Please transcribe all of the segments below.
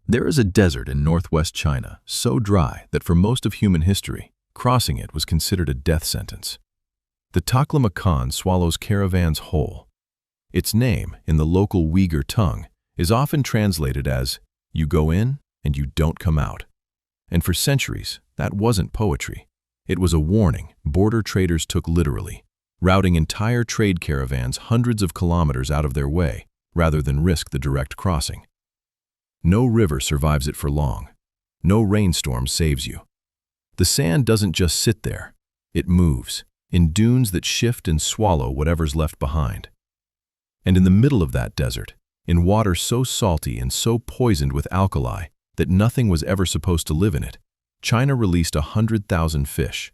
There is a desert in northwest China, so dry that for most of human history, crossing it was considered a death sentence. The Taklamakan swallows caravans whole. Its name, in the local Uyghur tongue, is often translated as, "You go in and you don't come out." And for centuries, that wasn't poetry. It was a warning border traders took literally, routing entire trade caravans hundreds of kilometers out of their way, rather than risk the direct crossing. No river survives it for long. No rainstorm saves you. The sand doesn't just sit there. It moves, in dunes that shift and swallow whatever's left behind. And in the middle of that desert, in water so salty and so poisoned with alkali that nothing was ever supposed to live in it, China released 100,000 fish.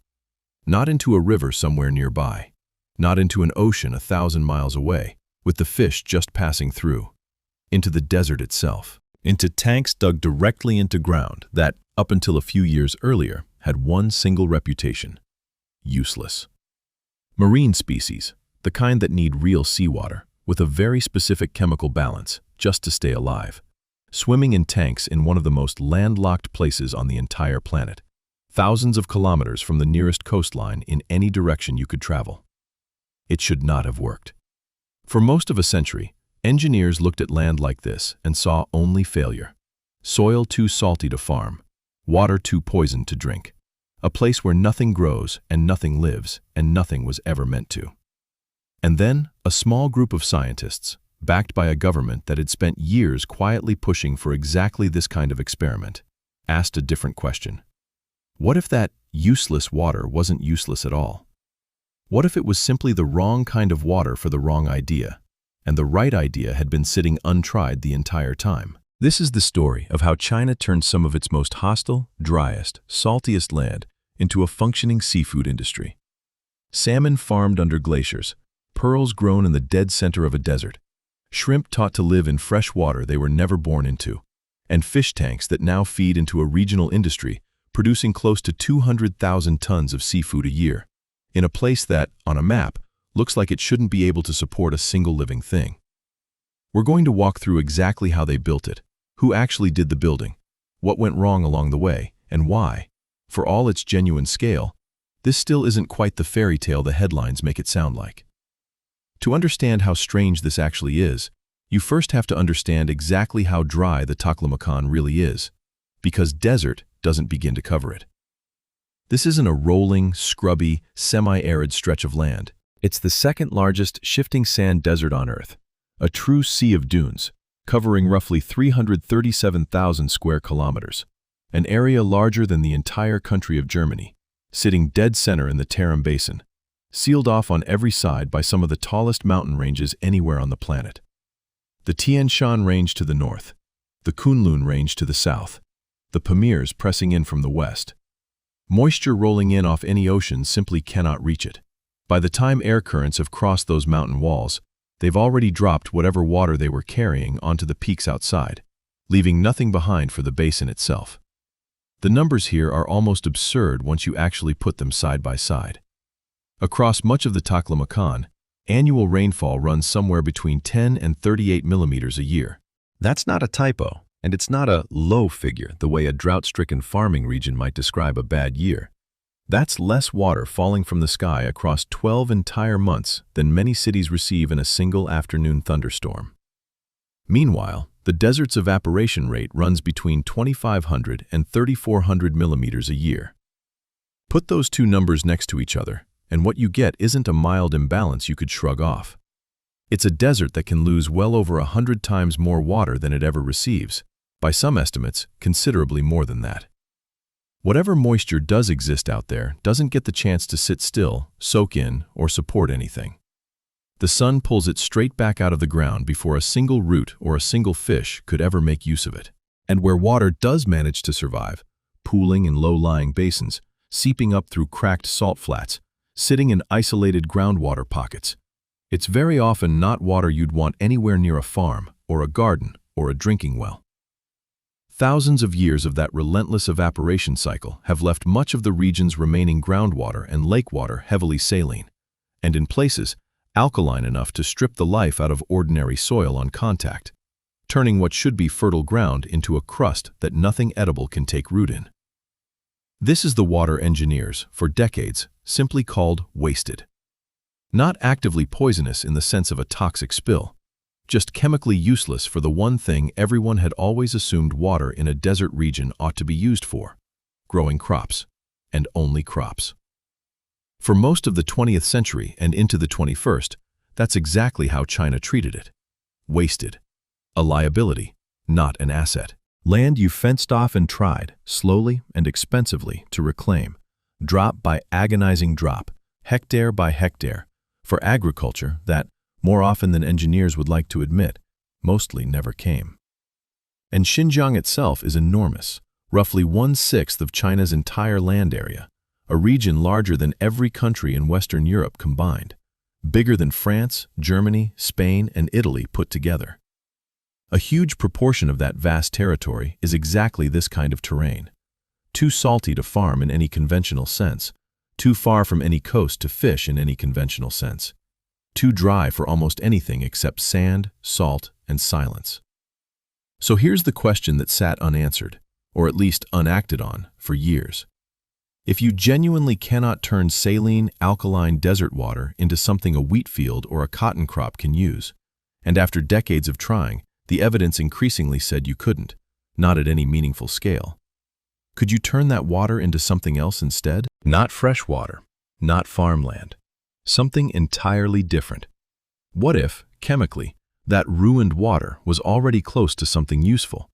Not into a river somewhere nearby, not into an ocean 1,000 miles away, with the fish just passing through. Into the desert itself. Into tanks dug directly into ground that, up until a few years earlier, had one single reputation: useless. Marine species, the kind that need real seawater, with a very specific chemical balance, just to stay alive, swimming in tanks in one of the most landlocked places on the entire planet, thousands of kilometers from the nearest coastline in any direction you could travel. It should not have worked. For most of a century, engineers looked at land like this and saw only failure. Soil too salty to farm, water too poisoned to drink, a place where nothing grows and nothing lives and nothing was ever meant to. And then, a small group of scientists, backed by a government that had spent years quietly pushing for exactly this kind of experiment, asked a different question. What if that useless water wasn't useless at all? What if it was simply the wrong kind of water for the wrong idea, and the right idea had been sitting untried the entire time? This is the story of how China turned some of its most hostile, driest, saltiest land into a functioning seafood industry. Salmon farmed under glaciers, pearls grown in the dead center of a desert, shrimp taught to live in fresh water they were never born into, and fish tanks that now feed into a regional industry producing close to 200,000 tons of seafood a year, in a place that, on a map, looks like it shouldn't be able to support a single living thing. We're going to walk through exactly how they built it, who actually did the building, what went wrong along the way, and why, for all its genuine scale, this still isn't quite the fairy tale the headlines make it sound like. To understand how strange this actually is, you first have to understand exactly how dry the Taklamakan really is, because desert doesn't begin to cover it. This isn't a rolling, scrubby, semi-arid stretch of land. It's the second largest shifting sand desert on Earth, a true sea of dunes, covering roughly 337,000 square kilometers, an area larger than the entire country of Germany, sitting dead center in the Tarim Basin, sealed off on every side by some of the tallest mountain ranges anywhere on the planet. The Tianshan Range to the north, the Kunlun Range to the south, the Pamirs pressing in from the west. Moisture rolling in off any ocean simply cannot reach it. By the time air currents have crossed those mountain walls, they've already dropped whatever water they were carrying onto the peaks outside, leaving nothing behind for the basin itself. The numbers here are almost absurd once you actually put them side by side. Across much of the Taklamakan, annual rainfall runs somewhere between 10 and 38 millimeters a year. That's not a typo, and it's not a low figure the way a drought-stricken farming region might describe a bad year. That's less water falling from the sky across 12 entire months than many cities receive in a single afternoon thunderstorm. Meanwhile, the desert's evaporation rate runs between 2,500 and 3,400 millimeters a year. Put those two numbers next to each other, and what you get isn't a mild imbalance you could shrug off. It's a desert that can lose well over 100 times more water than it ever receives, by some estimates, considerably more than that. Whatever moisture does exist out there doesn't get the chance to sit still, soak in, or support anything. The sun pulls it straight back out of the ground before a single root or a single fish could ever make use of it. And where water does manage to survive, pooling in low-lying basins, seeping up through cracked salt flats, sitting in isolated groundwater pockets, it's very often not water you'd want anywhere near a farm, or a garden, or a drinking well. Thousands of years of that relentless evaporation cycle have left much of the region's remaining groundwater and lake water heavily saline, and in places, alkaline enough to strip the life out of ordinary soil on contact. turning what should be fertile ground into a crust that nothing edible can take root in. This is the water engineers, for decades, simply called wasted. Not actively poisonous in the sense of a toxic spill, just chemically useless for the one thing everyone had always assumed water in a desert region ought to be used for: growing crops, and only crops. For most of the 20th century and into the 21st, that's exactly how China treated it. Wasted. A liability, not an asset. Land you fenced off and tried, slowly and expensively, to reclaim, drop by agonizing drop, hectare by hectare, for agriculture that, more often than engineers would like to admit, mostly never came. And Xinjiang itself is enormous, roughly 1/6 of China's entire land area, a region larger than every country in Western Europe combined, bigger than France, Germany, Spain, and Italy put together. A huge proportion of that vast territory is exactly this kind of terrain. Too salty to farm in any conventional sense, too far from any coast to fish in any conventional sense, too dry for almost anything except sand, salt, and silence. So here's the question that sat unanswered, or at least unacted on, for years. If you genuinely cannot turn saline, alkaline desert water into something a wheat field or a cotton crop can use, and after decades of trying, the evidence increasingly said you couldn't, not at any meaningful scale, could you turn that water into something else instead? Not fresh water, not farmland. Something entirely different. What if, chemically, that ruined water was already close to something useful?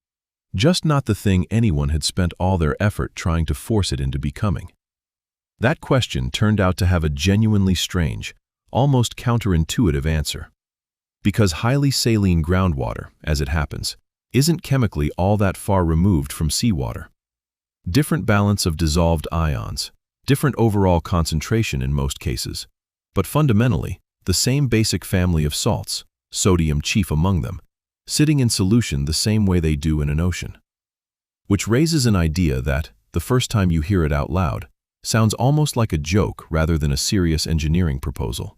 Just not the thing anyone had spent all their effort trying to force it into becoming. That question turned out to have a genuinely strange, almost counterintuitive answer. Because highly saline groundwater, as it happens, isn't chemically all that far removed from seawater. Different balance of dissolved ions, different overall concentration in most cases, but fundamentally, the same basic family of salts, sodium chief among them, sitting in solution the same way they do in an ocean. Which raises an idea that, the first time you hear it out loud, sounds almost like a joke rather than a serious engineering proposal.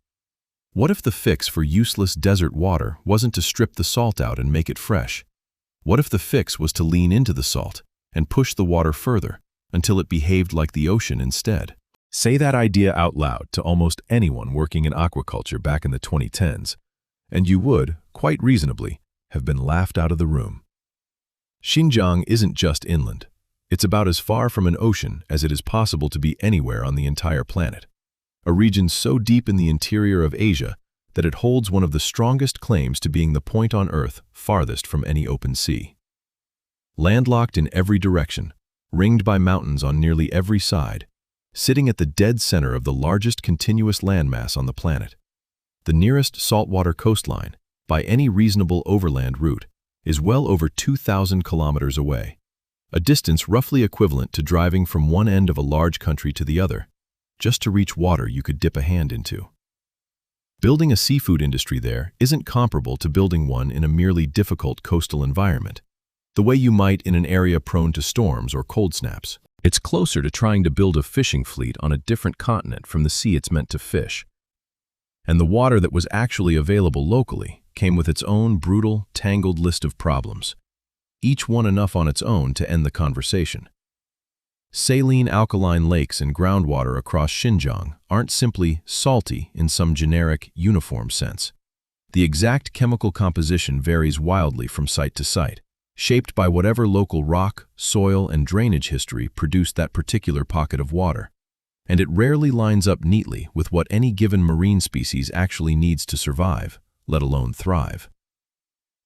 What if the fix for useless desert water wasn't to strip the salt out and make it fresh? What if the fix was to lean into the salt and push the water further until it behaved like the ocean instead? Say that idea out loud to almost anyone working in aquaculture back in the 2010s, and you would, quite reasonably, have been laughed out of the room. Xinjiang isn't just inland. It's about as far from an ocean as it is possible to be anywhere on the entire planet. A region so deep in the interior of Asia that it holds one of the strongest claims to being the point on Earth farthest from any open sea. Landlocked in every direction, ringed by mountains on nearly every side, sitting at the dead center of the largest continuous landmass on the planet. The nearest saltwater coastline, by any reasonable overland route, is well over 2,000 kilometers away, a distance roughly equivalent to driving from one end of a large country to the other, just to reach water you could dip a hand into. Building a seafood industry there isn't comparable to building one in a merely difficult coastal environment, the way you might in an area prone to storms or cold snaps. It's closer to trying to build a fishing fleet on a different continent from the sea it's meant to fish. And the water that was actually available locally came with its own brutal, tangled list of problems, each one enough on its own to end the conversation. Saline alkaline lakes and groundwater across Xinjiang aren't simply salty in some generic, uniform sense. The exact chemical composition varies wildly from site to site, shaped by whatever local rock, soil, and drainage history produced that particular pocket of water, and it rarely lines up neatly with what any given marine species actually needs to survive, let alone thrive.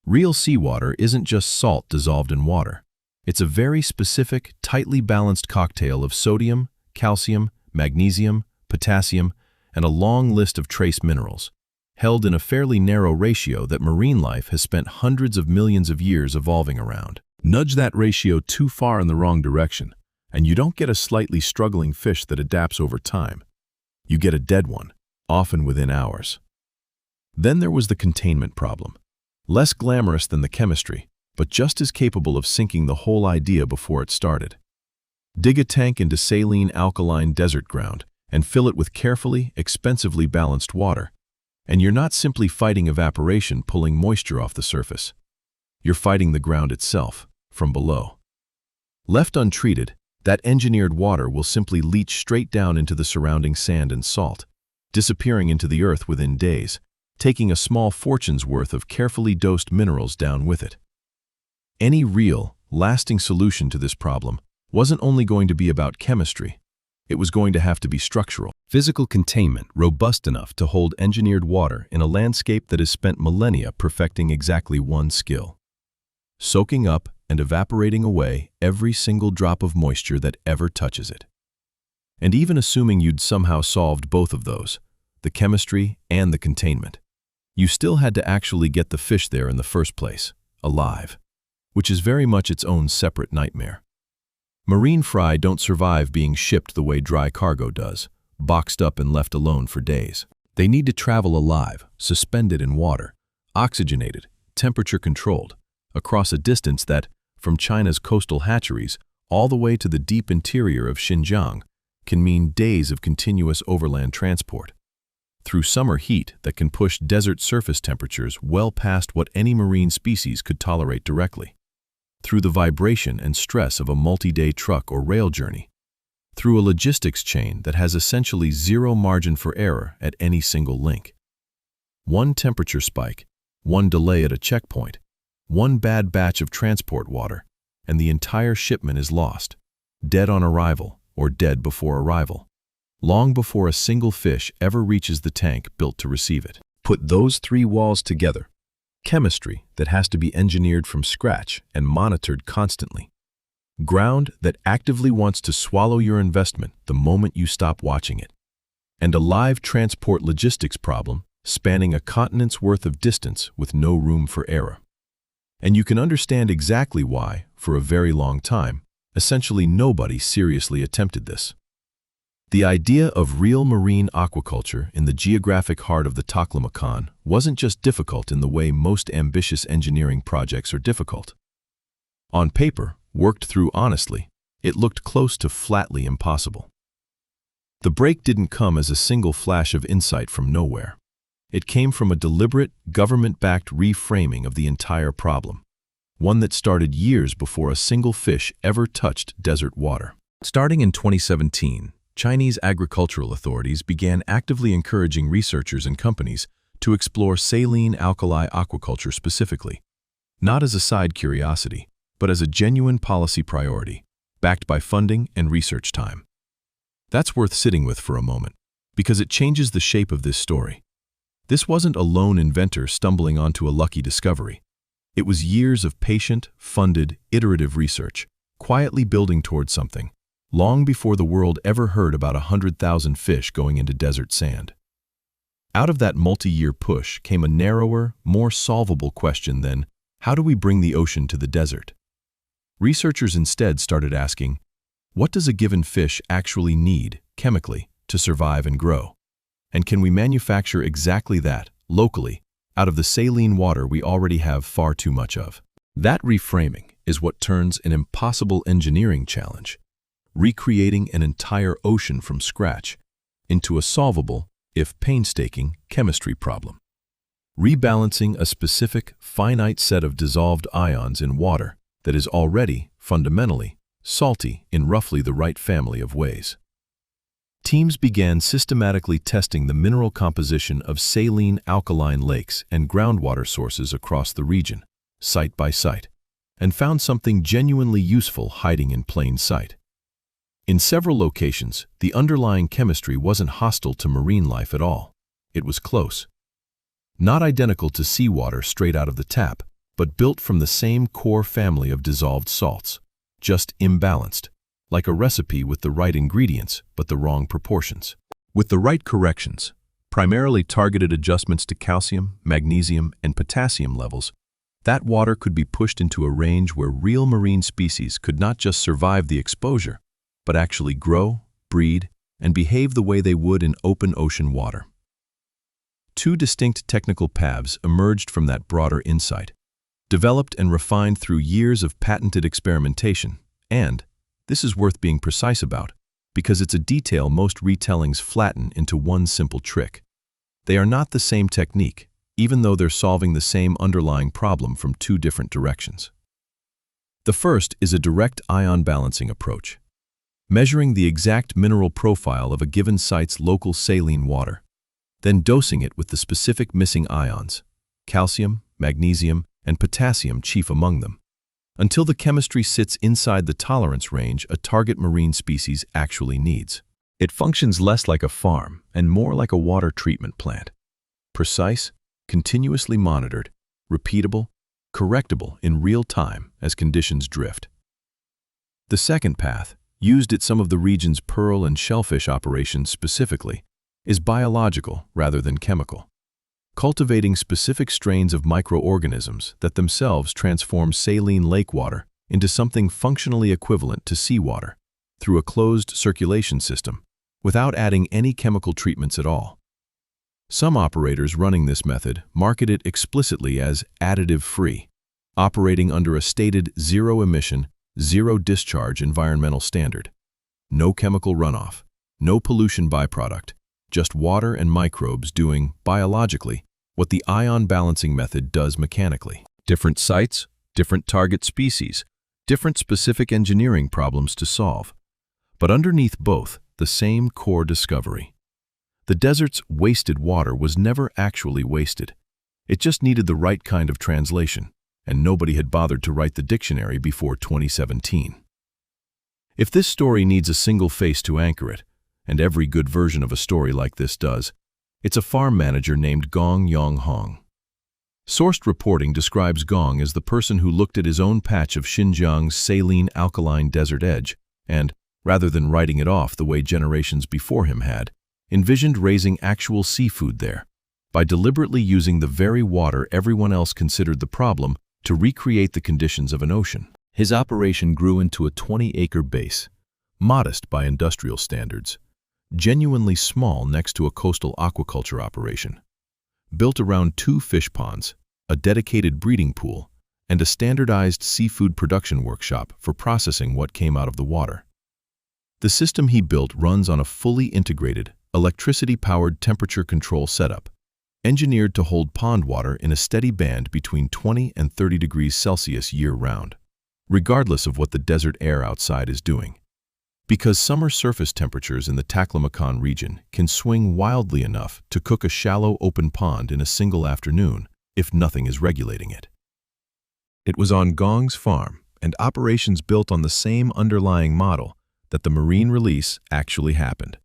Real seawater isn't just salt dissolved in water. It's a very specific, tightly balanced cocktail of sodium, calcium, magnesium, potassium, and a long list of trace minerals, held in a fairly narrow ratio that marine life has spent hundreds of millions of years evolving around. Nudge that ratio too far in the wrong direction, and you don't get a slightly struggling fish that adapts over time. You get a dead one, often within hours. Then there was the containment problem. Less glamorous than the chemistry, but just as capable of sinking the whole idea before it started. Dig a tank into saline alkaline desert ground and fill it with carefully, expensively balanced water, and you're not simply fighting evaporation pulling moisture off the surface. You're fighting the ground itself, from below. Left untreated, that engineered water will simply leach straight down into the surrounding sand and salt, disappearing into the earth within days, taking a small fortune's worth of carefully dosed minerals down with it. Any real, lasting solution to this problem wasn't only going to be about chemistry, it was going to have to be structural. Physical containment robust enough to hold engineered water in a landscape that has spent millennia perfecting exactly one skill: soaking up and evaporating away every single drop of moisture that ever touches it. And even assuming you'd somehow solved both of those, the chemistry and the containment, you still had to actually get the fish there in the first place, alive, which is very much its own separate nightmare. Marine fry don't survive being shipped the way dry cargo does, boxed up and left alone for days. They need to travel alive, suspended in water, oxygenated, temperature-controlled, across a distance that, from China's coastal hatcheries all the way to the deep interior of Xinjiang, can mean days of continuous overland transport. Through summer heat that can push desert surface temperatures well past what any marine species could tolerate directly. Through the vibration and stress of a multi-day truck or rail journey. Through a logistics chain that has essentially zero margin for error at any single link. One temperature spike, one delay at a checkpoint, one bad batch of transport water, and the entire shipment is lost, dead on arrival or dead before arrival, long before a single fish ever reaches the tank built to receive it. Put those three walls together. Chemistry that has to be engineered from scratch and monitored constantly. Ground that actively wants to swallow your investment the moment you stop watching it. And a live transport logistics problem spanning a continent's worth of distance with no room for error. And you can understand exactly why, for a very long time, essentially nobody seriously attempted this. The idea of real marine aquaculture in the geographic heart of the Taklamakan wasn't just difficult in the way most ambitious engineering projects are difficult. On paper, worked through honestly, it looked close to flatly impossible. The break didn't come as a single flash of insight from nowhere. It came from a deliberate, government-backed reframing of the entire problem, one that started years before a single fish ever touched desert water. Starting in 2017, Chinese agricultural authorities began actively encouraging researchers and companies to explore saline alkali aquaculture specifically, not as a side curiosity, but as a genuine policy priority, backed by funding and research time. That's worth sitting with for a moment, because it changes the shape of this story. This wasn't a lone inventor stumbling onto a lucky discovery. It was years of patient, funded, iterative research, quietly building towards something, long before the world ever heard about 100,000 fish going into desert sand. Out of that multi-year push came a narrower, more solvable question than, how do we bring the ocean to the desert? Researchers instead started asking, what does a given fish actually need, chemically, to survive and grow? And can we manufacture exactly that, locally, out of the saline water we already have far too much of? That reframing is what turns an impossible engineering challenge, recreating an entire ocean from scratch, into a solvable, if painstaking, chemistry problem. Rebalancing a specific, finite set of dissolved ions in water that is already, fundamentally, salty in roughly the right family of ways. Teams began systematically testing the mineral composition of saline alkaline lakes and groundwater sources across the region, site by site, and found something genuinely useful hiding in plain sight. In several locations, the underlying chemistry wasn't hostile to marine life at all. It was close. Not identical to seawater straight out of the tap, but built from the same core family of dissolved salts, just imbalanced, like a recipe with the right ingredients but the wrong proportions. With the right corrections, primarily targeted adjustments to calcium, magnesium, and potassium levels, that water could be pushed into a range where real marine species could not just survive the exposure, but actually grow, breed, and behave the way they would in open ocean water. Two distinct technical paths emerged from that broader insight, developed and refined through years of patented experimentation, and, this is worth being precise about, because it's a detail most retellings flatten into one simple trick. They are not the same technique, even though they're solving the same underlying problem from two different directions. The first is a direct ion balancing approach, measuring the exact mineral profile of a given site's local saline water, then dosing it with the specific missing ions, calcium, magnesium, and potassium chief among them, until the chemistry sits inside the tolerance range a target marine species actually needs. It functions less like a farm and more like a water treatment plant. Precise, continuously monitored, repeatable, correctable in real time as conditions drift. The second path, used at some of the region's pearl and shellfish operations specifically, is biological rather than chemical, cultivating specific strains of microorganisms that themselves transform saline lake water into something functionally equivalent to seawater through a closed circulation system without adding any chemical treatments at all. Some operators running this method market it explicitly as additive-free, operating under a stated zero-emission, zero-discharge environmental standard. No chemical runoff, no pollution byproduct, just water and microbes doing, biologically, what the ion balancing method does mechanically. Different sites, different target species, different specific engineering problems to solve. But underneath both, the same core discovery. The desert's wasted water was never actually wasted. It just needed the right kind of translation, and nobody had bothered to write the dictionary before 2017. If this story needs a single face to anchor it, and every good version of a story like this does, it's a farm manager named Gong Yong Hong. Sourced reporting describes Gong as the person who looked at his own patch of Xinjiang's saline alkaline desert edge and, rather than writing it off the way generations before him had, envisioned raising actual seafood there by deliberately using the very water everyone else considered the problem to recreate the conditions of an ocean. His operation grew into a 20-acre base, modest by industrial standards, genuinely small next to a coastal aquaculture operation, built around 2 fish ponds, a dedicated breeding pool, and a standardized seafood production workshop for processing what came out of the water. The system he built runs on a fully integrated, electricity-powered temperature control setup, engineered to hold pond water in a steady band between 20 and 30 degrees Celsius year-round, regardless of what the desert air outside is doing. Because summer surface temperatures in the Taklamakan region can swing wildly enough to cook a shallow open pond in a single afternoon if nothing is regulating it. It was on Gong's farm and operations built on the same underlying model that the marine release actually happened.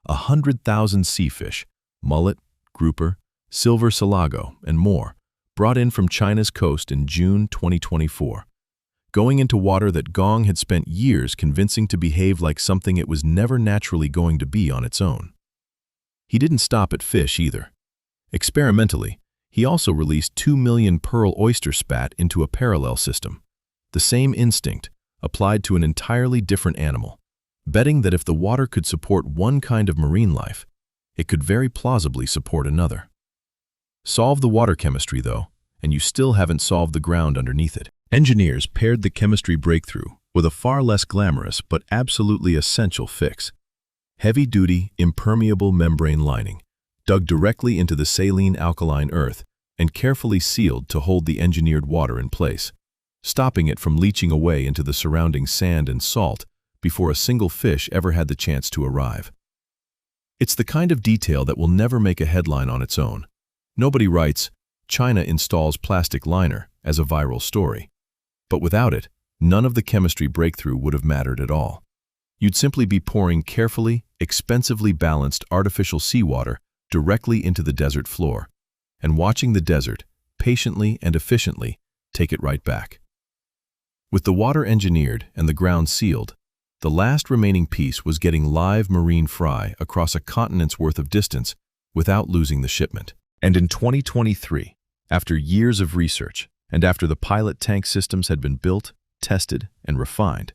100,000 seafish, mullet, grouper, silver salago, and more, brought in from China's coast in June 2024, going into water that Gong had spent years convincing to behave like something it was never naturally going to be on its own. He didn't stop at fish either. Experimentally, he also released 2 million pearl oyster spat into a parallel system, the same instinct applied to an entirely different animal, betting that if the water could support one kind of marine life, it could very plausibly support another. Solve the water chemistry, though, and you still haven't solved the ground underneath it. Engineers paired the chemistry breakthrough with a far less glamorous but absolutely essential fix: heavy-duty, impermeable membrane lining, dug directly into the saline alkaline earth and carefully sealed to hold the engineered water in place, stopping it from leaching away into the surrounding sand and salt before a single fish ever had the chance to arrive. It's the kind of detail that will never make a headline on its own. Nobody writes, "China installs plastic liner," as a viral story. But without it, none of the chemistry breakthrough would have mattered at all. You'd simply be pouring carefully, expensively balanced artificial seawater directly into the desert floor, and watching the desert, patiently and efficiently, take it right back. With the water engineered and the ground sealed, the last remaining piece was getting live marine fry across a continent's worth of distance without losing the shipment. And in 2023, after years of research, and after the pilot tank systems had been built, tested, and refined,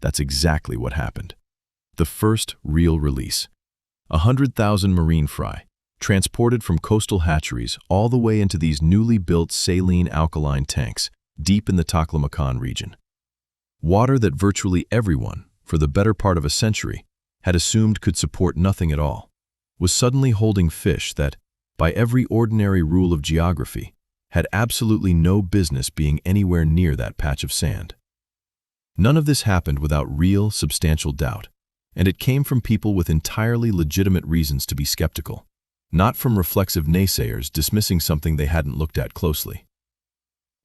that's exactly what happened. The first real release. 100,000 marine fry, transported from coastal hatcheries all the way into these newly built saline alkaline tanks deep in the Taklamakan region. Water that virtually everyone, for the better part of a century, had assumed could support nothing at all, was suddenly holding fish that, by every ordinary rule of geography, had absolutely no business being anywhere near that patch of sand. None of this happened without real, substantial doubt, and it came from people with entirely legitimate reasons to be skeptical, not from reflexive naysayers dismissing something they hadn't looked at closely.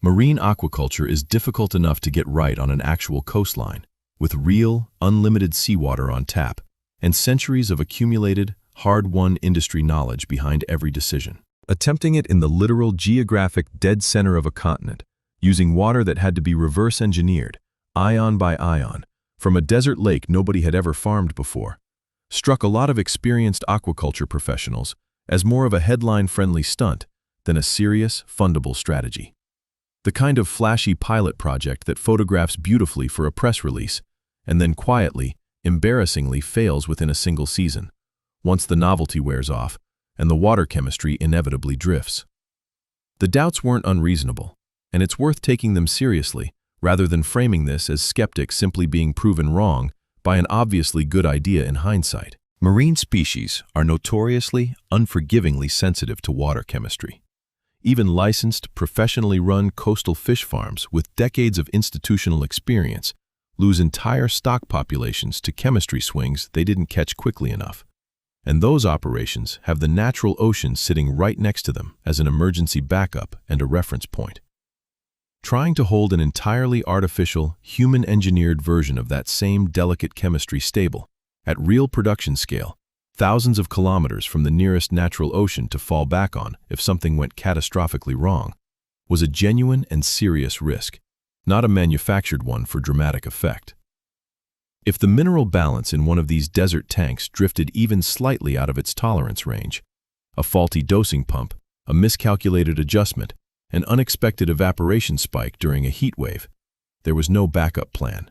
Marine aquaculture is difficult enough to get right on an actual coastline, with real, unlimited seawater on tap, and centuries of accumulated, hard-won industry knowledge behind every decision. Attempting it in the literal geographic dead center of a continent, using water that had to be reverse-engineered, ion by ion, from a desert lake nobody had ever farmed before, struck a lot of experienced aquaculture professionals as more of a headline-friendly stunt than a serious, fundable strategy. The kind of flashy pilot project that photographs beautifully for a press release and then quietly, embarrassingly fails within a single season, once the novelty wears off and the water chemistry inevitably drifts. The doubts weren't unreasonable, and it's worth taking them seriously rather than framing this as skeptics simply being proven wrong by an obviously good idea in hindsight. Marine species are notoriously, unforgivingly sensitive to water chemistry. Even licensed, professionally run coastal fish farms with decades of institutional experience lose entire stock populations to chemistry swings they didn't catch quickly enough. And those operations have the natural ocean sitting right next to them as an emergency backup and a reference point. Trying to hold an entirely artificial, human-engineered version of that same delicate chemistry stable, at real production scale, thousands of kilometers from the nearest natural ocean to fall back on if something went catastrophically wrong, was a genuine and serious risk, not a manufactured one for dramatic effect. If the mineral balance in one of these desert tanks drifted even slightly out of its tolerance range, a faulty dosing pump, a miscalculated adjustment, an unexpected evaporation spike during a heat wave, there was no backup plan.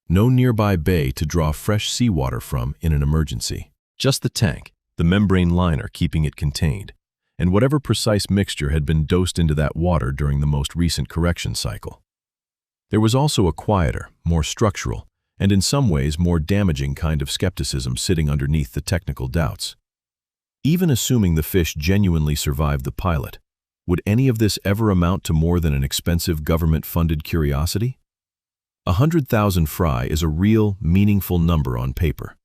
No nearby bay to draw fresh seawater from in an emergency. Just the tank, the membrane liner keeping it contained, and whatever precise mixture had been dosed into that water during the most recent correction cycle. There was also a quieter, more structural, and in some ways more damaging kind of skepticism sitting underneath the technical doubts. Even assuming the fish genuinely survived the pilot, would any of this ever amount to more than an expensive government-funded curiosity? 100,000 fry is a real, meaningful number on paper.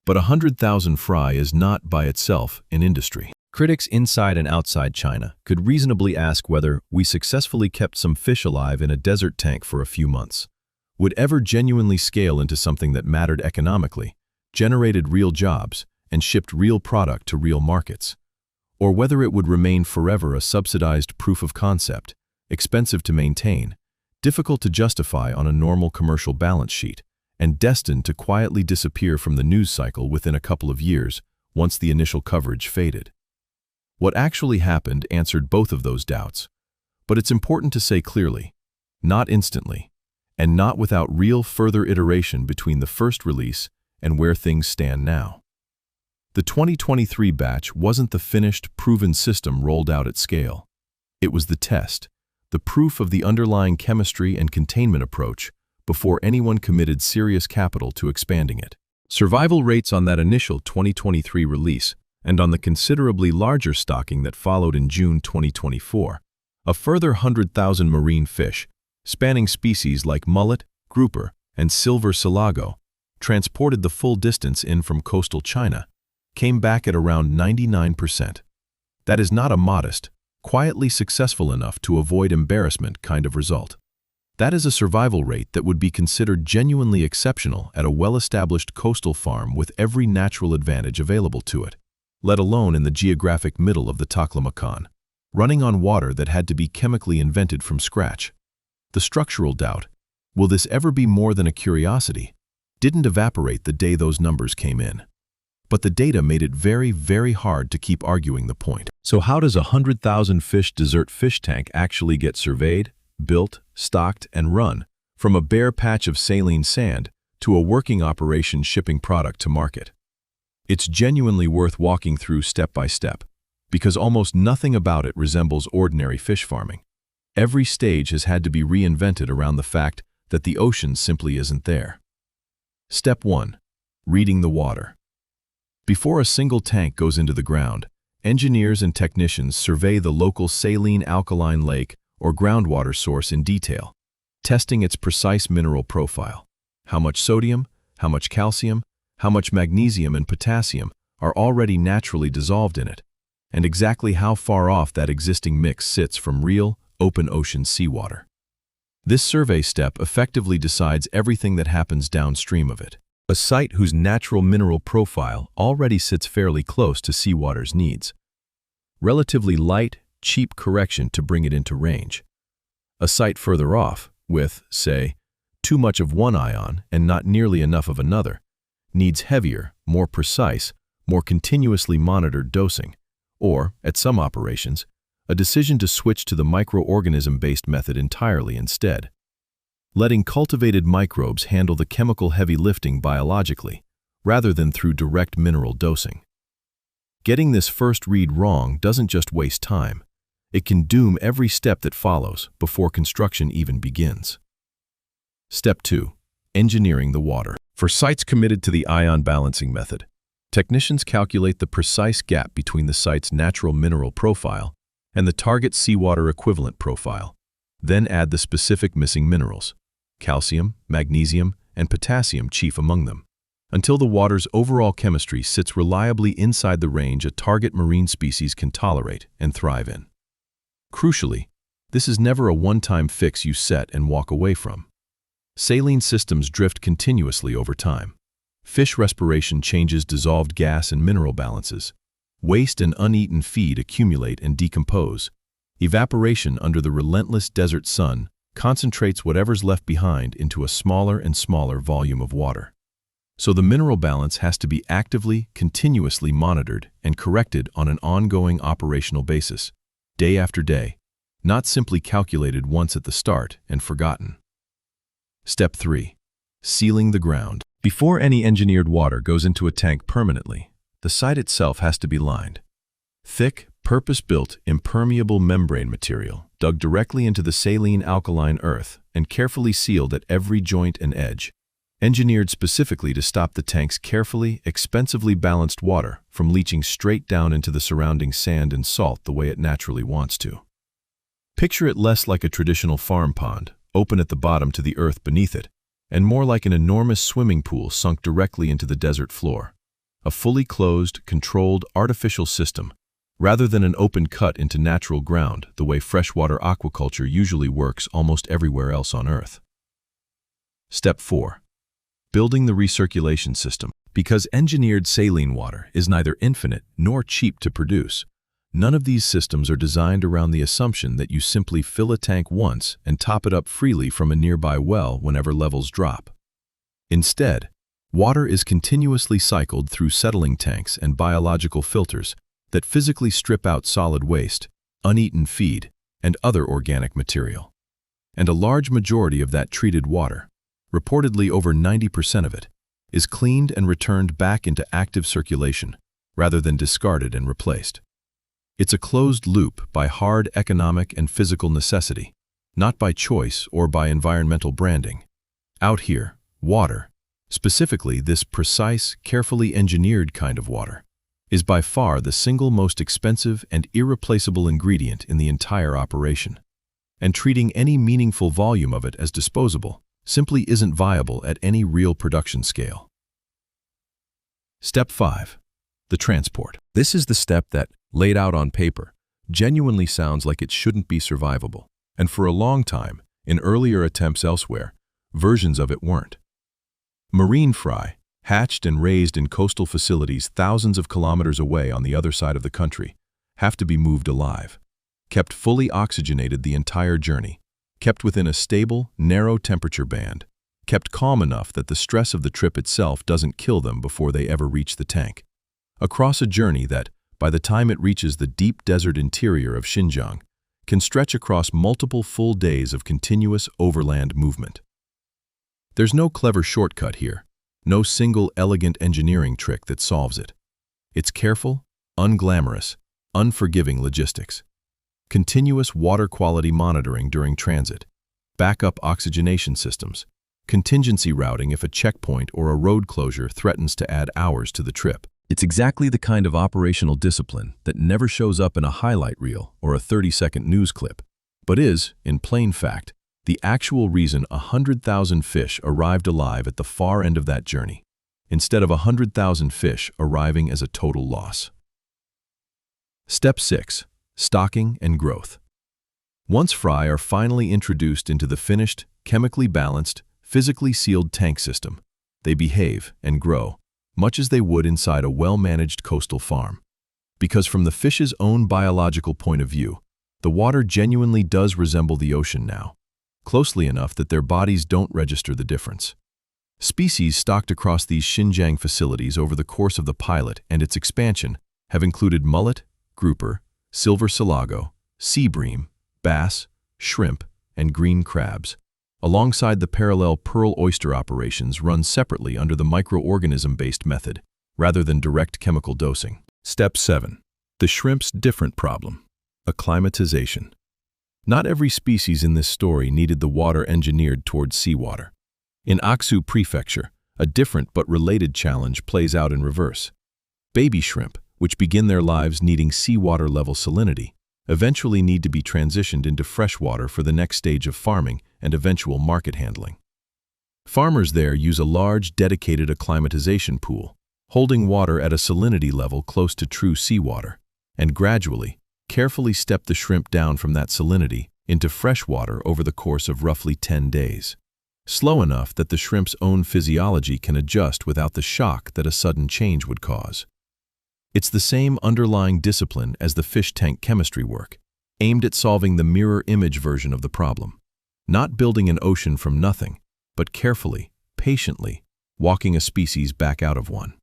But 100,000 fry is not by itself an industry. Critics inside and outside China could reasonably ask whether we successfully kept some fish alive in a desert tank for a few months would ever genuinely scale into something that mattered economically, generated real jobs, and shipped real product to real markets, or whether it would remain forever a subsidized proof of concept, expensive to maintain, difficult to justify on a normal commercial balance sheet, and destined to quietly disappear from the news cycle within a couple of years once the initial coverage faded. What actually happened answered both of those doubts, but it's important to say clearly, not instantly, and not without real further iteration between the first release and where things stand now. The 2023 batch wasn't the finished, proven system rolled out at scale. It was the test, the proof of the underlying chemistry and containment approach before anyone committed serious capital to expanding it. Survival rates on that initial 2023 release and on the considerably larger stocking that followed in June 2024, a further 100,000 marine fish, spanning species like mullet, grouper, and silver silago, transported the full distance in from coastal China, came back at around 99%. That is not a modest, quietly successful enough to avoid embarrassment kind of result. That is a survival rate that would be considered genuinely exceptional at a well-established coastal farm with every natural advantage available to it, let alone in the geographic middle of the Taklamakan, running on water that had to be chemically invented from scratch. The structural doubt, will this ever be more than a curiosity, didn't evaporate the day those numbers came in. But the data made it very, very hard to keep arguing the point. So how does a 100,000 fish desert fish tank actually get surveyed, built, stocked, and run from a bare patch of saline sand to a working operation shipping product to market? It's genuinely worth walking through step by step, because almost nothing about it resembles ordinary fish farming. Every stage has had to be reinvented around the fact that the ocean simply isn't there. Step 1. Reading the water. Before a single tank goes into the ground, engineers and technicians survey the local saline alkaline lake or groundwater source in detail, testing its precise mineral profile. How much sodium, how much calcium, how much magnesium and potassium are already naturally dissolved in it, and exactly how far off that existing mix sits from real, open ocean seawater. This survey step effectively decides everything that happens downstream of it. A site whose natural mineral profile already sits fairly close to seawater's needs. Relatively light, cheap correction to bring it into range. A site further off, with, say, too much of one ion and not nearly enough of another, needs heavier, more precise, more continuously monitored dosing, or, at some operations, a decision to switch to the microorganism-based method entirely instead. Letting cultivated microbes handle the chemical heavy lifting biologically, rather than through direct mineral dosing. Getting this first read wrong doesn't just waste time, it can doom every step that follows before construction even begins. Step 2. Engineering the water. For sites committed to the ion balancing method, technicians calculate the precise gap between the site's natural mineral profile and the target seawater equivalent profile, then add the specific missing minerals, calcium, magnesium, and potassium chief among them, until the water's overall chemistry sits reliably inside the range a target marine species can tolerate and thrive in. Crucially, this is never a one-time fix you set and walk away from. Saline systems drift continuously over time. Fish respiration changes dissolved gas and mineral balances. Waste and uneaten feed accumulate and decompose. Evaporation under the relentless desert sun concentrates whatever's left behind into a smaller and smaller volume of water. So the mineral balance has to be actively, continuously monitored and corrected on an ongoing operational basis, day after day, not simply calculated once at the start and forgotten. Step 3. Sealing the ground. Before any engineered water goes into a tank permanently, the site itself has to be lined. Thick, purpose-built, impermeable membrane material dug directly into the saline alkaline earth and carefully sealed at every joint and edge, engineered specifically to stop the tank's carefully, expensively balanced water from leaching straight down into the surrounding sand and salt the way it naturally wants to. Picture it less like a traditional farm pond, open at the bottom to the earth beneath it, and more like an enormous swimming pool sunk directly into the desert floor. A fully closed, controlled, artificial system, rather than an open cut into natural ground the way freshwater aquaculture usually works almost everywhere else on Earth. Step 4. Building the recirculation system. Because engineered saline water is neither infinite nor cheap to produce, none of these systems are designed around the assumption that you simply fill a tank once and top it up freely from a nearby well whenever levels drop. Instead, water is continuously cycled through settling tanks and biological filters that physically strip out solid waste, uneaten feed, and other organic material. And a large majority of that treated water, reportedly over 90% of it, is cleaned and returned back into active circulation rather than discarded and replaced. It's a closed loop by hard economic and physical necessity, not by choice or by environmental branding. Out here, water, specifically this precise, carefully engineered kind of water, is by far the single most expensive and irreplaceable ingredient in the entire operation. And treating any meaningful volume of it as disposable simply isn't viable at any real production scale. Step 5. The transport. This is the step that, laid out on paper, genuinely sounds like it shouldn't be survivable. And for a long time, in earlier attempts elsewhere, versions of it weren't. Marine fry, hatched and raised in coastal facilities thousands of kilometers away on the other side of the country, have to be moved alive, kept fully oxygenated the entire journey, kept within a stable, narrow temperature band, kept calm enough that the stress of the trip itself doesn't kill them before they ever reach the tank. Across a journey that, by the time it reaches the deep desert interior of Xinjiang, can stretch across multiple full days of continuous overland movement. There's no clever shortcut here, no single elegant engineering trick that solves it. It's careful, unglamorous, unforgiving logistics. Continuous water quality monitoring during transit, backup oxygenation systems, contingency routing if a checkpoint or a road closure threatens to add hours to the trip. It's exactly the kind of operational discipline that never shows up in a highlight reel or a 30-second news clip, but is, in plain fact, the actual reason 100,000 fish arrived alive at the far end of that journey, instead of 100,000 fish arriving as a total loss. Step 6. Stocking and growth. Once fry are finally introduced into the finished, chemically balanced, physically sealed tank system, they behave and grow, much as they would inside a well-managed coastal farm. Because from the fish's own biological point of view, the water genuinely does resemble the ocean now, closely enough that their bodies don't register the difference. Species stocked across these Xinjiang facilities over the course of the pilot and its expansion have included mullet, grouper, silver silago, sea bream, bass, shrimp, and green crabs, alongside the parallel pearl oyster operations run separately under the microorganism-based method, rather than direct chemical dosing. Step 7. The shrimp's different problem: acclimatization. Not every species in this story needed the water engineered towards seawater. In Aksu Prefecture, a different but related challenge plays out in reverse. Baby shrimp, which begin their lives needing seawater-level salinity, eventually need to be transitioned into freshwater for the next stage of farming and eventual market handling. Farmers there use a large, dedicated acclimatization pool, holding water at a salinity level close to true seawater, and gradually, carefully step the shrimp down from that salinity into freshwater over the course of roughly 10 days. Slow enough that the shrimp's own physiology can adjust without the shock that a sudden change would cause. It's the same underlying discipline as the fish tank chemistry work, aimed at solving the mirror image version of the problem. Not building an ocean from nothing, but carefully, patiently, walking a species back out of one.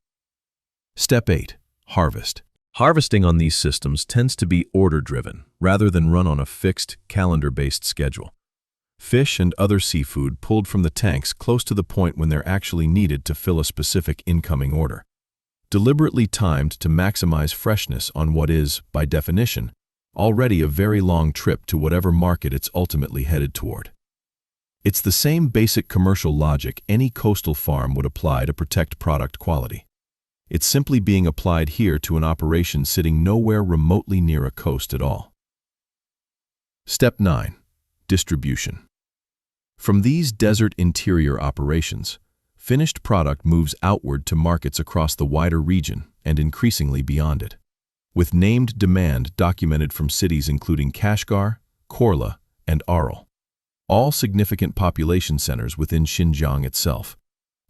Step 8. Harvest. Harvesting on these systems tends to be order-driven, rather than run on a fixed, calendar-based schedule. Fish and other seafood pulled from the tanks close to the point when they're actually needed to fill a specific incoming order. Deliberately timed to maximize freshness on what is, by definition, already a very long trip to whatever market it's ultimately headed toward. It's the same basic commercial logic any coastal farm would apply to protect product quality. It's simply being applied here to an operation sitting nowhere remotely near a coast at all. Step 9. Distribution. From these desert interior operations, finished product moves outward to markets across the wider region and increasingly beyond it, with named demand documented from cities including Kashgar, Korla, and Aral, all significant population centers within Xinjiang itself,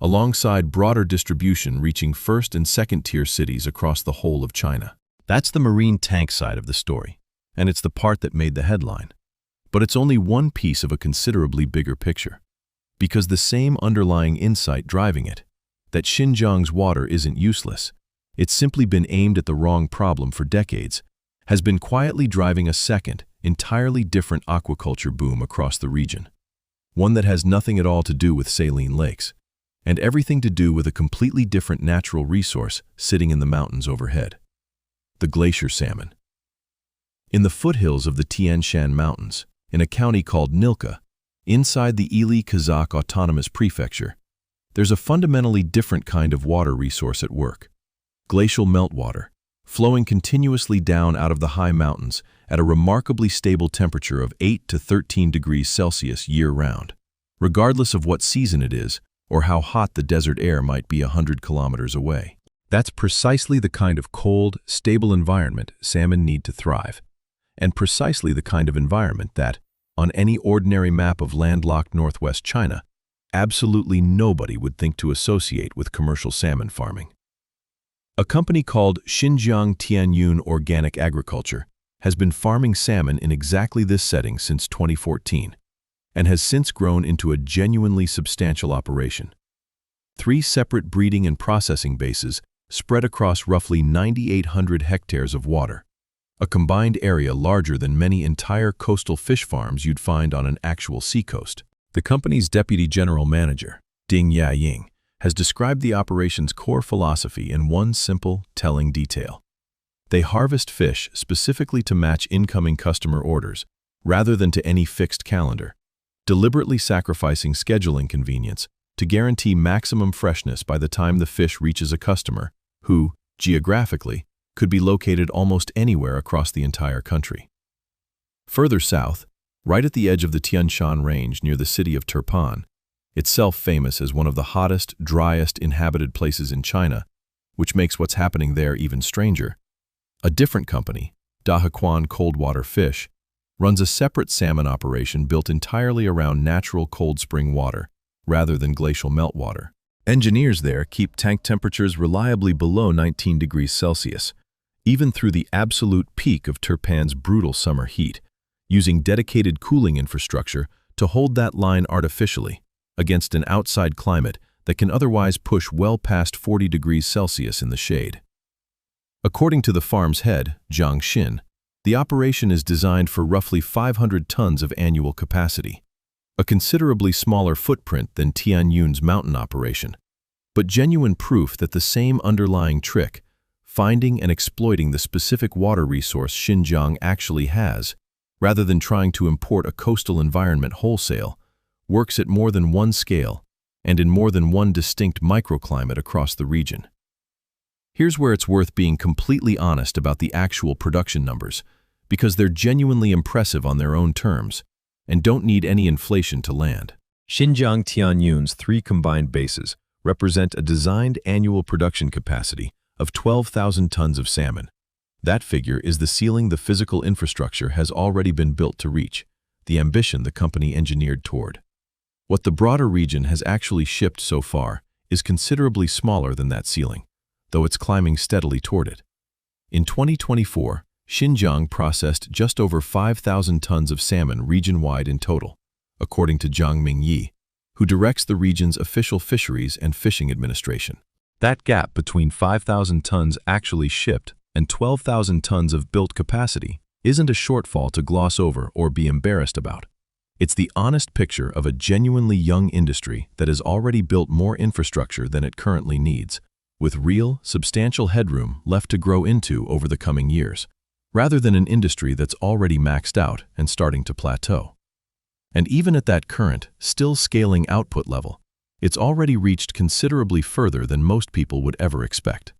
alongside broader distribution reaching first- and second-tier cities across the whole of China. That's the marine tank side of the story, and it's the part that made the headline. But it's only one piece of a considerably bigger picture, because the same underlying insight driving it, that Xinjiang's water isn't useless, it's simply been aimed at the wrong problem for decades, has been quietly driving a second, entirely different aquaculture boom across the region. One that has nothing at all to do with saline lakes, and everything to do with a completely different natural resource sitting in the mountains overhead: the glacier salmon. In the foothills of the Tianshan Mountains, in a county called Nilka, inside the Ili Kazakh Autonomous Prefecture, there's a fundamentally different kind of water resource at work: glacial meltwater, flowing continuously down out of the high mountains at a remarkably stable temperature of 8 to 13 degrees Celsius year-round, regardless of what season it is or how hot the desert air might be 100 kilometers away. That's precisely the kind of cold, stable environment salmon need to thrive, and precisely the kind of environment that, on any ordinary map of landlocked northwest China, absolutely nobody would think to associate with commercial salmon farming. A company called Xinjiang Tianyun Organic Agriculture has been farming salmon in exactly this setting since 2014, and has since grown into a genuinely substantial operation. 3 separate breeding and processing bases spread across roughly 9,800 hectares of water, a combined area larger than many entire coastal fish farms you'd find on an actual seacoast. The company's deputy general manager, Ding Yaying, has described the operation's core philosophy in one simple, telling detail. They harvest fish specifically to match incoming customer orders, rather than to any fixed calendar, deliberately sacrificing scheduling convenience to guarantee maximum freshness by the time the fish reaches a customer who, geographically, could be located almost anywhere across the entire country. Further south, right at the edge of the Tianshan range near the city of Turpan, itself famous as one of the hottest, driest inhabited places in China, which makes what's happening there even stranger, a different company, Dahequan Cold Water Fish, runs a separate salmon operation built entirely around natural cold spring water, rather than glacial meltwater. Engineers there keep tank temperatures reliably below 19 degrees Celsius, even through the absolute peak of Turpan's brutal summer heat, using dedicated cooling infrastructure to hold that line artificially against an outside climate that can otherwise push well past 40 degrees Celsius in the shade. According to the farm's head, Zhang Xin, the operation is designed for roughly 500 tons of annual capacity, a considerably smaller footprint than Tianyun's mountain operation, but genuine proof that the same underlying trick, finding and exploiting the specific water resource Xinjiang actually has, rather than trying to import a coastal environment wholesale, works at more than one scale and in more than one distinct microclimate across the region. Here's where it's worth being completely honest about the actual production numbers, because they're genuinely impressive on their own terms and don't need any inflation to land. Xinjiang Tianyun's 3 combined bases represent a designed annual production capacity of 12,000 tons of salmon. That figure is the ceiling the physical infrastructure has already been built to reach, the ambition the company engineered toward. What the broader region has actually shipped so far is considerably smaller than that ceiling, though it's climbing steadily toward it. In 2024, Xinjiang processed just over 5,000 tons of salmon region-wide in total, according to Zhang Mingyi, who directs the region's official fisheries and fishing administration. That gap between 5,000 tons actually shipped and 12,000 tons of built capacity isn't a shortfall to gloss over or be embarrassed about. It's the honest picture of a genuinely young industry that has already built more infrastructure than it currently needs, with real, substantial headroom left to grow into over the coming years, rather than an industry that's already maxed out and starting to plateau. And even at that current, still scaling output level, it's already reached considerably further than most people would ever expect.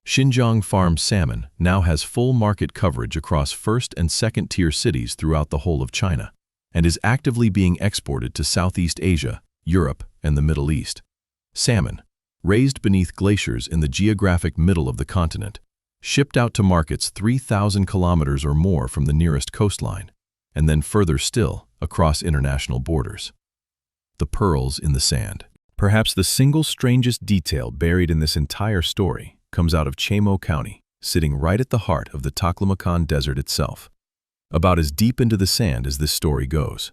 Xinjiang Farm Salmon now has full market coverage across first- and second-tier cities throughout the whole of China, and is actively being exported to Southeast Asia, Europe, and the Middle East. Salmon, raised beneath glaciers in the geographic middle of the continent, shipped out to markets 3,000 kilometers or more from the nearest coastline, and then further still across international borders. The pearls in the sand. Perhaps the single strangest detail buried in this entire story comes out of Chemo County, sitting right at the heart of the Taklamakan Desert itself, about as deep into the sand as this story goes.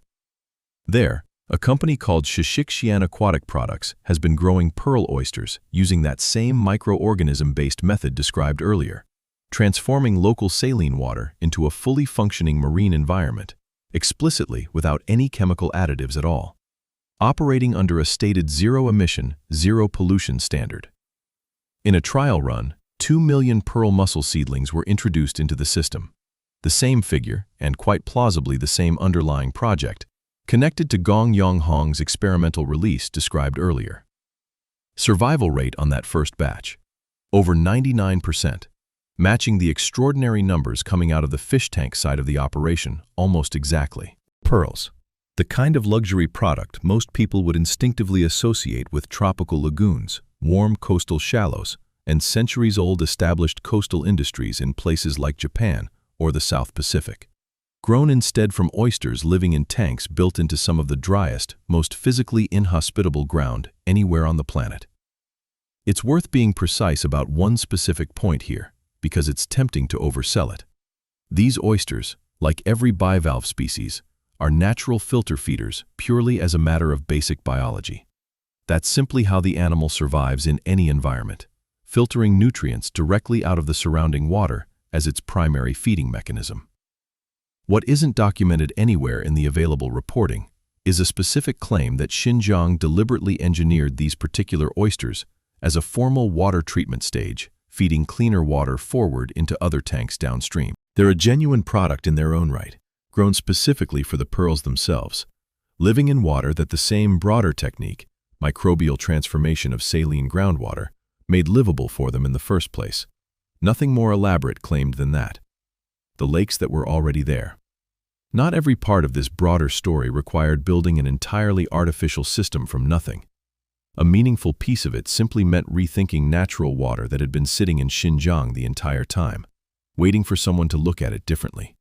There, a company called Xinjiang Aquatic Products has been growing pearl oysters using that same microorganism-based method described earlier, transforming local saline water into a fully functioning marine environment, explicitly without any chemical additives at all, operating under a stated zero-emission, zero-pollution standard. In a trial run, 2 million pearl mussel seedlings were introduced into the system. The same figure, and quite plausibly the same underlying project, connected to Gong Yonghong's experimental release described earlier. Survival rate on that first batch, over 99%, matching the extraordinary numbers coming out of the fish tank side of the operation almost exactly. Pearls, the kind of luxury product most people would instinctively associate with tropical lagoons, warm coastal shallows, and centuries-old established coastal industries in places like Japan or the South Pacific. Grown instead from oysters living in tanks built into some of the driest, most physically inhospitable ground anywhere on the planet. It's worth being precise about one specific point here, because it's tempting to oversell it. These oysters, like every bivalve species, are natural filter feeders purely as a matter of basic biology. That's simply how the animal survives in any environment, filtering nutrients directly out of the surrounding water as its primary feeding mechanism. What isn't documented anywhere in the available reporting is a specific claim that Xinjiang deliberately engineered these particular oysters as a formal water treatment stage, feeding cleaner water forward into other tanks downstream. They're a genuine product in their own right, grown specifically for the pearls themselves, living in water that the same broader technique, microbial transformation of saline groundwater, made livable for them in the first place, Nothing more elaborate claimed than that. The lakes that were already there. Not every part of this broader story required building an entirely artificial system from nothing. A meaningful piece of it simply meant rethinking natural water that had been sitting in Xinjiang the entire time, waiting for someone to look at it differently.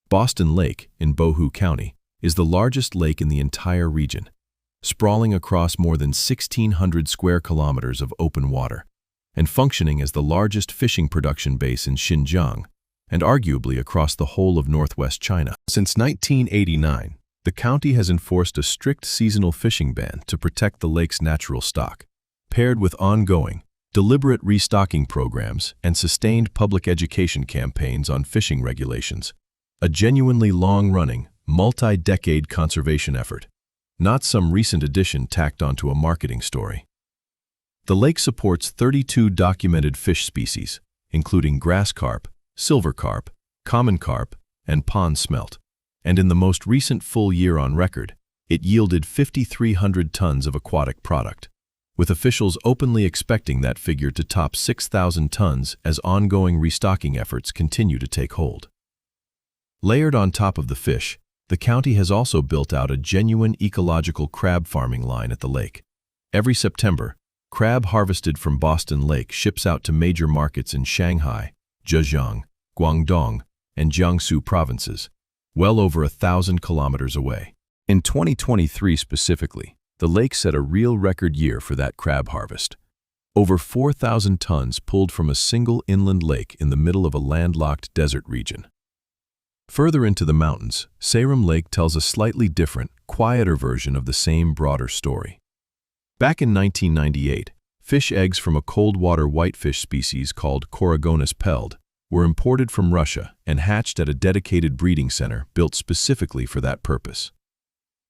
Boston Lake, in Bohu County, is the largest lake in the entire region, sprawling across more than 1,600 square kilometers of open water, and functioning as the largest fishing production base in Xinjiang, and arguably across the whole of northwest China. Since 1989, the county has enforced a strict seasonal fishing ban to protect the lake's natural stock, paired with ongoing, deliberate restocking programs and sustained public education campaigns on fishing regulations. A genuinely long-running, multi-decade conservation effort, not some recent addition tacked onto a marketing story. The lake supports 32 documented fish species, including grass carp, silver carp, common carp, and pond smelt, and in the most recent full year on record, it yielded 5,300 tons of aquatic product, with officials openly expecting that figure to top 6,000 tons as ongoing restocking efforts continue to take hold. Layered on top of the fish, the county has also built out a genuine ecological crab farming line at the lake. Every September, crab harvested from Boston Lake ships out to major markets in Shanghai, Zhejiang, Guangdong, and Jiangsu provinces, well over 1,000 kilometers away. In 2023 specifically, the lake set a real record year for that crab harvest. Over 4,000 tons pulled from a single inland lake in the middle of a landlocked desert region. Further into the mountains, Salmon Lake tells a slightly different, quieter version of the same broader story. Back in 1998, fish eggs from a cold-water whitefish species called Coregonus peld were imported from Russia and hatched at a dedicated breeding center built specifically for that purpose.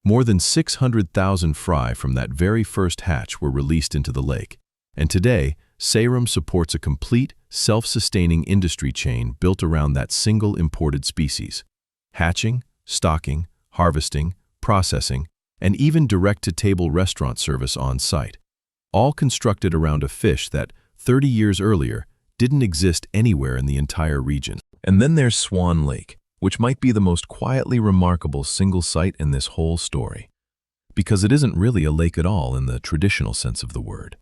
More than 600,000 fry from that very first hatch were released into the lake, and today, Salmon supports a complete, self-sustaining industry chain built around that single imported species. Hatching, stocking, harvesting, processing, and even direct-to-table restaurant service on site, all constructed around a fish that, 30 years earlier, didn't exist anywhere in the entire region. And then there's Swan Lake, which might be the most quietly remarkable single site in this whole story, because it isn't really a lake at all in the traditional sense of the word.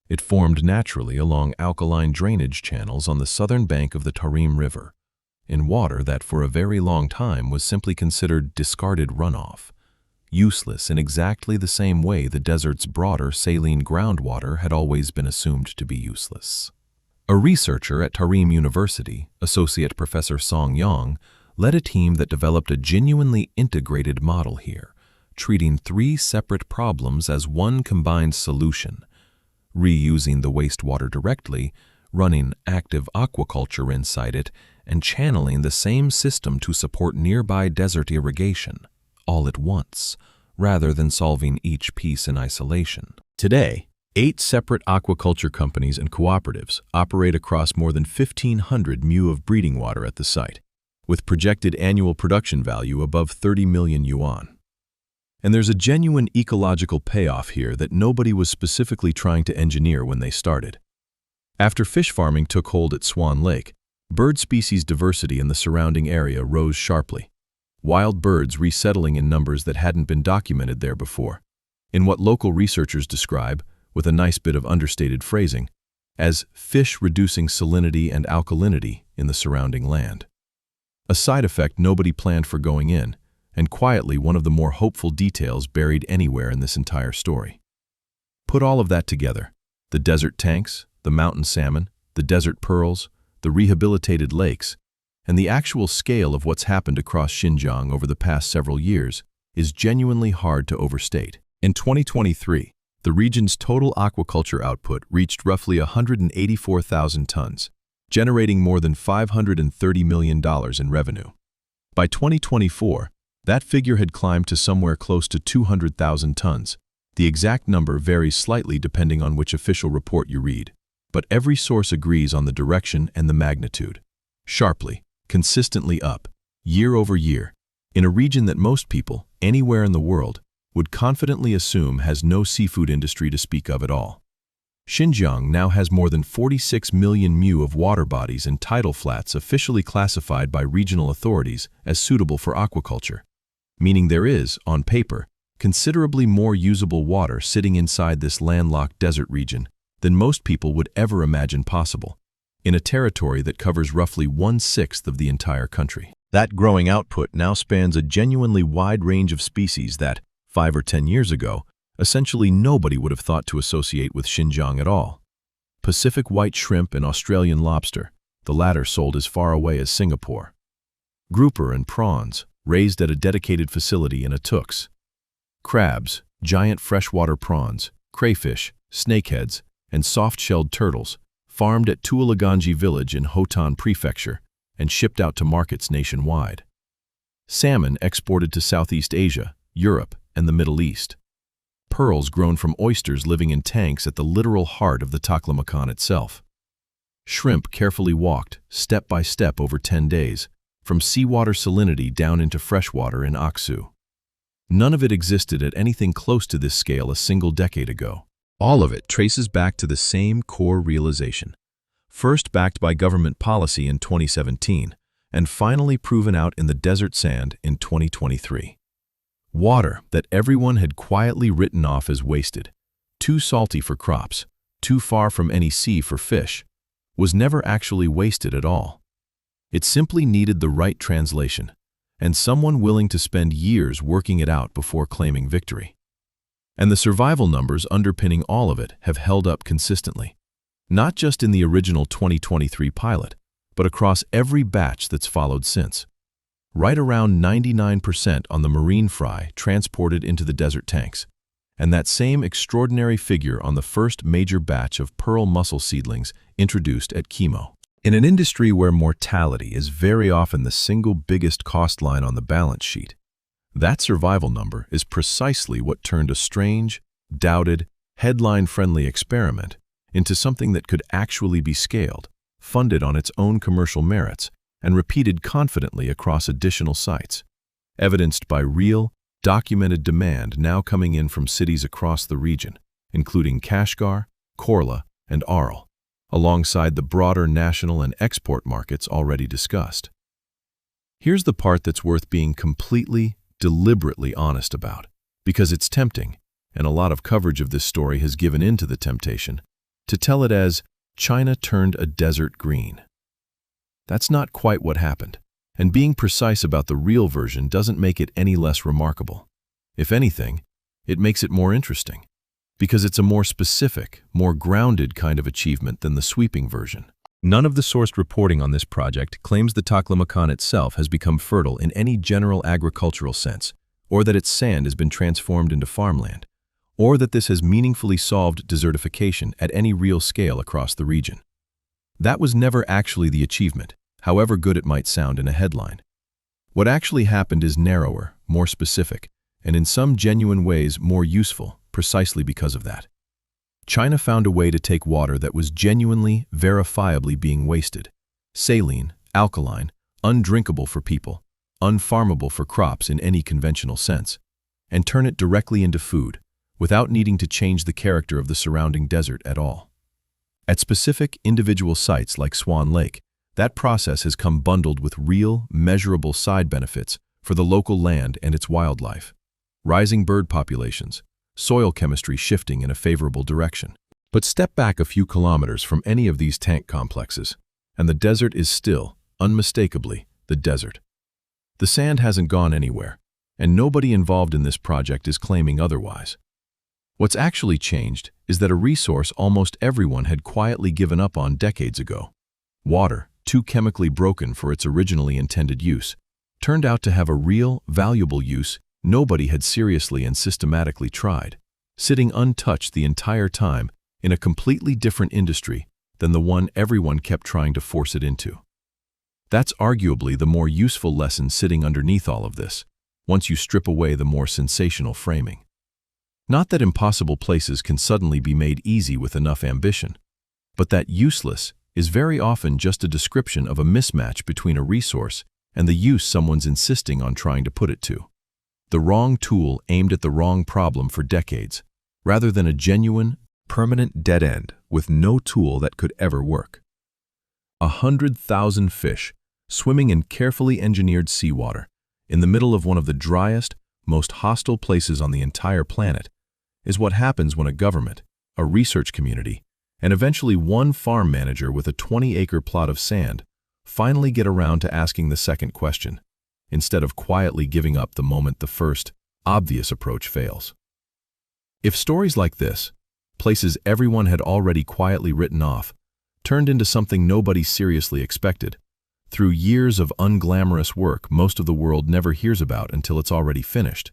It formed naturally along alkaline drainage channels on the southern bank of the Tarim River, in water that for a very long time was simply considered discarded runoff, useless in exactly the same way the desert's broader saline groundwater had always been assumed to be useless. A researcher at Tarim University, Associate Professor Song Yang, led a team that developed a genuinely integrated model here, treating 3 separate problems as one combined solution: reusing the wastewater directly, running active aquaculture inside it, and channeling the same system to support nearby desert irrigation, all at once, rather than solving each piece in isolation. Today, 8 separate aquaculture companies and cooperatives operate across more than 1,500 mu of breeding water at the site, with projected annual production value above 30 million yuan. And there's a genuine ecological payoff here that nobody was specifically trying to engineer when they started. After fish farming took hold at Swan Lake, bird species diversity in the surrounding area rose sharply, wild birds resettling in numbers that hadn't been documented there before, in what local researchers describe, with a nice bit of understated phrasing, as fish reducing salinity and alkalinity in the surrounding land. A side effect nobody planned for going in, and quietly one of the more hopeful details buried anywhere in this entire story. Put all of that together, the desert tanks, the mountain salmon, the desert pearls, the rehabilitated lakes, and the actual scale of what's happened across Xinjiang over the past several years is genuinely hard to overstate. In 2023, the region's total aquaculture output reached roughly 184,000 tons, generating more than $530 million in revenue. By 2024, that figure had climbed to somewhere close to 200,000 tons. The exact number varies slightly depending on which official report you read, but every source agrees on the direction and the magnitude. Sharply, consistently up, year over year, in a region that most people, anywhere in the world, would confidently assume has no seafood industry to speak of at all. Xinjiang now has more than 46 million mu of water bodies and tidal flats officially classified by regional authorities as suitable for aquaculture, meaning there is, on paper, considerably more usable water sitting inside this landlocked desert region than most people would ever imagine possible, in a territory that covers roughly 1/6 of the entire country. That growing output now spans a genuinely wide range of species that, 5 or 10 years ago, essentially nobody would have thought to associate with Xinjiang at all. Pacific white shrimp and Australian lobster, the latter sold as far away as Singapore. Grouper and prawns, raised at a dedicated facility in Atux. Crabs, giant freshwater prawns, crayfish, snakeheads, and soft-shelled turtles, farmed at Tualaganji village in Hotan Prefecture and shipped out to markets nationwide. Salmon exported to Southeast Asia, Europe, and the Middle East. Pearls grown from oysters living in tanks at the literal heart of the Taklamakan itself. Shrimp carefully walked, step by step over 10 days, from seawater salinity down into freshwater in Aksu. None of it existed at anything close to this scale a single decade ago. All of it traces back to the same core realization, first backed by government policy in 2017, and finally proven out in the desert sand in 2023. Water that everyone had quietly written off as wasted, too salty for crops, too far from any sea for fish, was never actually wasted at all. It simply needed the right translation, and someone willing to spend years working it out before claiming victory. And the survival numbers underpinning all of it have held up consistently, not just in the original 2023 pilot, but across every batch that's followed since. Right around 99% on the marine fry transported into the desert tanks, and that same extraordinary figure on the first major batch of pearl mussel seedlings introduced at Chemo. In an industry where mortality is very often the single biggest cost line on the balance sheet, that survival number is precisely what turned a strange, doubted, headline-friendly experiment into something that could actually be scaled, funded on its own commercial merits, and repeated confidently across additional sites, evidenced by real, documented demand now coming in from cities across the region, including Kashgar, Korla, and Arl, alongside the broader national and export markets already discussed. Here's the part that's worth being completely, deliberately honest about, because it's tempting, and a lot of coverage of this story has given in to the temptation, to tell it as China turned a desert green. That's not quite what happened, and being precise about the real version doesn't make it any less remarkable. If anything, it makes it more interesting, because it's a more specific, more grounded kind of achievement than the sweeping version. None of the sourced reporting on this project claims the Taklamakan itself has become fertile in any general agricultural sense, or that its sand has been transformed into farmland, or that this has meaningfully solved desertification at any real scale across the region. That was never actually the achievement, however good it might sound in a headline. What actually happened is narrower, more specific, and in some genuine ways more useful, precisely because of that. China found a way to take water that was genuinely, verifiably being wasted, saline, alkaline, undrinkable for people, unfarmable for crops in any conventional sense, and turn it directly into food, without needing to change the character of the surrounding desert at all. At specific individual sites like Swan Lake, that process has come bundled with real, measurable side benefits for the local land and its wildlife. Rising bird populations, soil chemistry shifting in a favorable direction. But step back a few kilometers from any of these tank complexes, and the desert is still, unmistakably, the desert. The sand hasn't gone anywhere, and nobody involved in this project is claiming otherwise. What's actually changed is that a resource almost everyone had quietly given up on decades ago, water, too chemically broken for its originally intended use, turned out to have a real, valuable use nobody had seriously and systematically tried, sitting untouched the entire time in a completely different industry than the one everyone kept trying to force it into. That's arguably the more useful lesson sitting underneath all of this, once you strip away the more sensational framing. Not that impossible places can suddenly be made easy with enough ambition, but that useless is very often just a description of a mismatch between a resource and the use someone's insisting on trying to put it to. The wrong tool aimed at the wrong problem for decades, rather than a genuine, Permanent dead end with no tool that could ever work. 100,000 fish swimming in carefully engineered seawater in the middle of one of the driest, most hostile places on the entire planet is what happens when a government, a research community, and eventually one farm manager with a 20-acre plot of sand finally get around to asking the second question, instead of quietly giving up the moment the first, obvious approach fails. If stories like this, places everyone had already quietly written off, turned into something nobody seriously expected, through years of unglamorous work most of the world never hears about until it's already finished,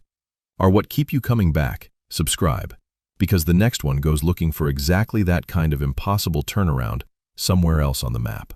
are what keep you coming back. Subscribe, because the next one goes looking for exactly that kind of impossible turnaround somewhere else on the map.